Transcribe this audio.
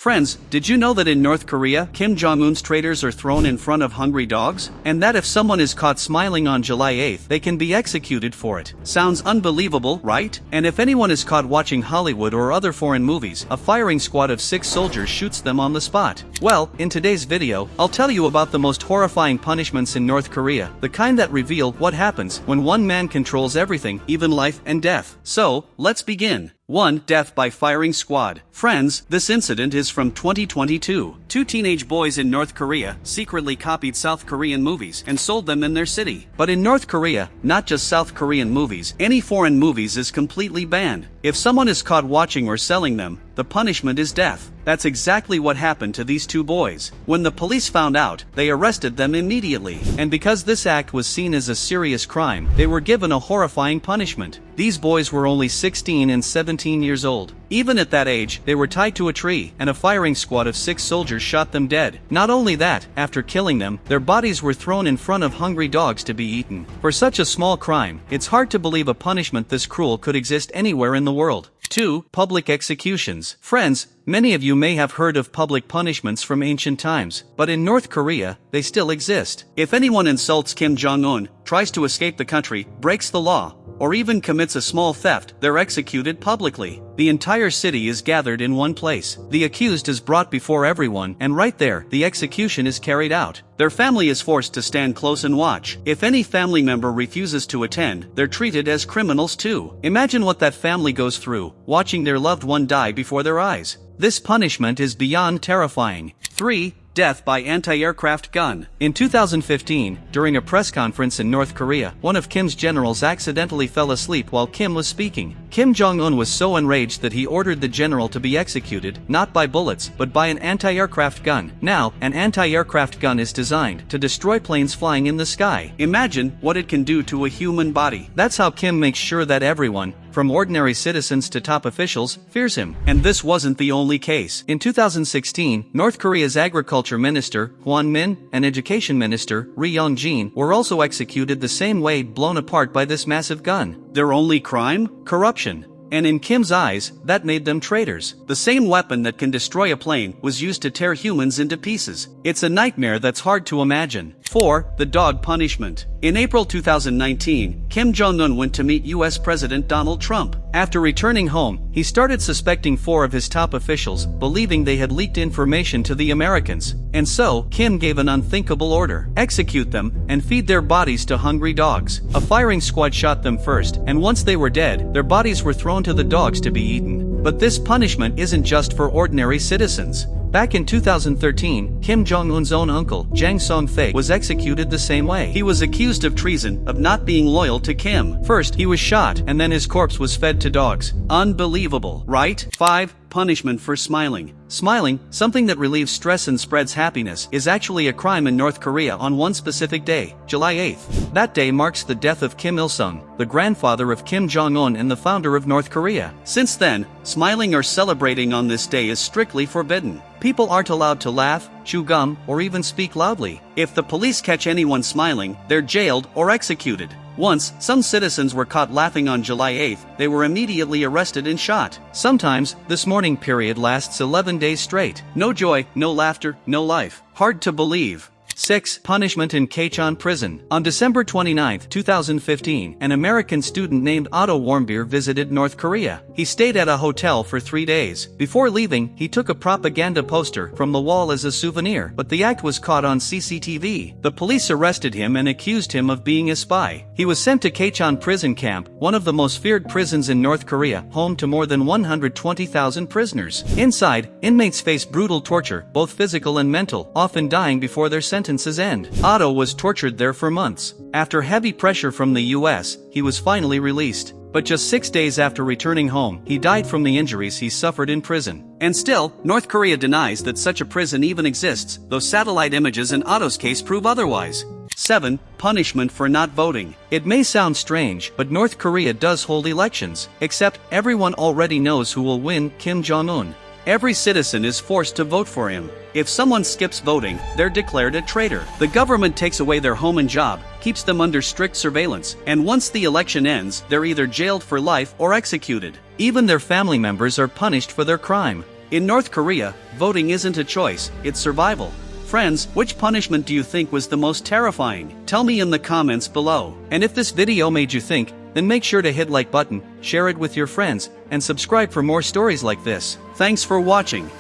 Friends, did you know that in North Korea, Kim Jong Un's traitors are thrown in front of hungry dogs? And that if someone is caught smiling on July 8th, they can be executed for it. Sounds unbelievable, right? And if anyone is caught watching Hollywood or other foreign movies, a firing squad of 6 soldiers shoots them on the spot. Well, in today's video, I'll tell you about the most horrifying punishments in North Korea, the kind that reveal what happens when one man controls everything, even life and death. So, let's begin. 1. Death by firing squad. Friends, this incident is from 2022. 2 teenage boys in North Korea secretly copied South Korean movies and sold them in their city. But in North Korea, not just South Korean movies, any foreign movies is completely banned. If someone is caught watching or selling them, the punishment is death. That's exactly what happened to these 2 boys. When the police found out, they arrested them immediately. And because this act was seen as a serious crime, they were given a horrifying punishment. These boys were only 16 and 17 years old. Even at that age, they were tied to a tree, and a firing squad of 6 soldiers shot them dead. Not only that, after killing them, their bodies were thrown in front of hungry dogs to be eaten. For such a small crime, it's hard to believe a punishment this cruel could exist anywhere in the world. 2. Public executions. Friends, many of you may have heard of public punishments from ancient times, but in North Korea, they still exist. If anyone insults Kim Jong Un, tries to escape the country, breaks the law, or even commits a small theft, they're executed publicly. The entire city is gathered in one place. The accused is brought before everyone, and right there, the execution is carried out. Their family is forced to stand close and watch. If any family member refuses to attend, they're treated as criminals too. Imagine what that family goes through, watching their loved one die before their eyes. This punishment is beyond terrifying. 3. Death by anti-aircraft gun. In 2015, during a press conference in North Korea, one of Kim's generals accidentally fell asleep while Kim was speaking. Kim Jong Un was so enraged that he ordered the general to be executed, not by bullets, but by an anti-aircraft gun. Now, an anti-aircraft gun is designed to destroy planes flying in the sky. Imagine what it can do to a human body. That's how Kim makes sure that everyone, from ordinary citizens to top officials, fears him. And this wasn't the only case. In 2016, North Korea's Agriculture Minister, Hwon Min, and Education Minister, Ri Yong-jin, were also executed the same way, blown apart by this massive gun. Their only crime? Corruption. And in Kim's eyes, that made them traitors. The same weapon that can destroy a plane was used to tear humans into pieces. It's a nightmare that's hard to imagine. 4. The dog punishment. In April 2019, Kim Jong Un went to meet US President Donald Trump. After returning home, he started suspecting 4 of his top officials, believing they had leaked information to the Americans. And so, Kim gave an unthinkable order: execute them, and feed their bodies to hungry dogs. A firing squad shot them first, and once they were dead, their bodies were thrown to the dogs to be eaten. But this punishment isn't just for ordinary citizens. Back in 2013, Kim Jong Un's own uncle, Jang Song-thae, was executed the same way. He was accused of treason, of not being loyal to Kim. First, he was shot, and then his corpse was fed to dogs. Unbelievable, right? 5. Punishment for smiling. Smiling, something that relieves stress and spreads happiness, is actually a crime in North Korea on one specific day, July 8th. That day marks the death of Kim Il-sung, the grandfather of Kim Jong Un and the founder of North Korea. Since then, smiling or celebrating on this day is strictly forbidden. People aren't allowed to laugh, chew gum, or even speak loudly. If the police catch anyone smiling, they're jailed or executed. Once, some citizens were caught laughing on July 8th, they were immediately arrested and shot. Sometimes, this mourning period lasts 11 days straight. No joy, no laughter, no life. Hard to believe. 6. Punishment in Kaechon prison. On December 29, 2015, an American student named Otto Warmbier visited North Korea. He stayed at a hotel for 3 days. Before leaving, he took a propaganda poster from the wall as a souvenir, but the act was caught on CCTV. The police arrested him and accused him of being a spy. He was sent to Kaechon prison camp, one of the most feared prisons in North Korea, home to more than 120,000 prisoners. Inside, inmates face brutal torture, both physical and mental, often dying before their sentences end. Otto was tortured there for months. After heavy pressure from the US, he was finally released. But just 6 days after returning home, he died from the injuries he suffered in prison. And still, North Korea denies that such a prison even exists, though satellite images in Otto's case prove otherwise. 7. Punishment for not voting. It may sound strange, but North Korea does hold elections. Except, everyone already knows who will win: Kim Jong Un. Every citizen is forced to vote for him. If someone skips voting, they're declared a traitor. The government takes away their home and job, keeps them under strict surveillance, and once the election ends, they're either jailed for life or executed. Even their family members are punished for their crime. In North Korea, voting isn't a choice, it's survival. Friends, which punishment do you think was the most terrifying? Tell me in the comments below. And if this video made you think, then make sure to hit like button, share it with your friends, and subscribe for more stories like this. Thanks for watching.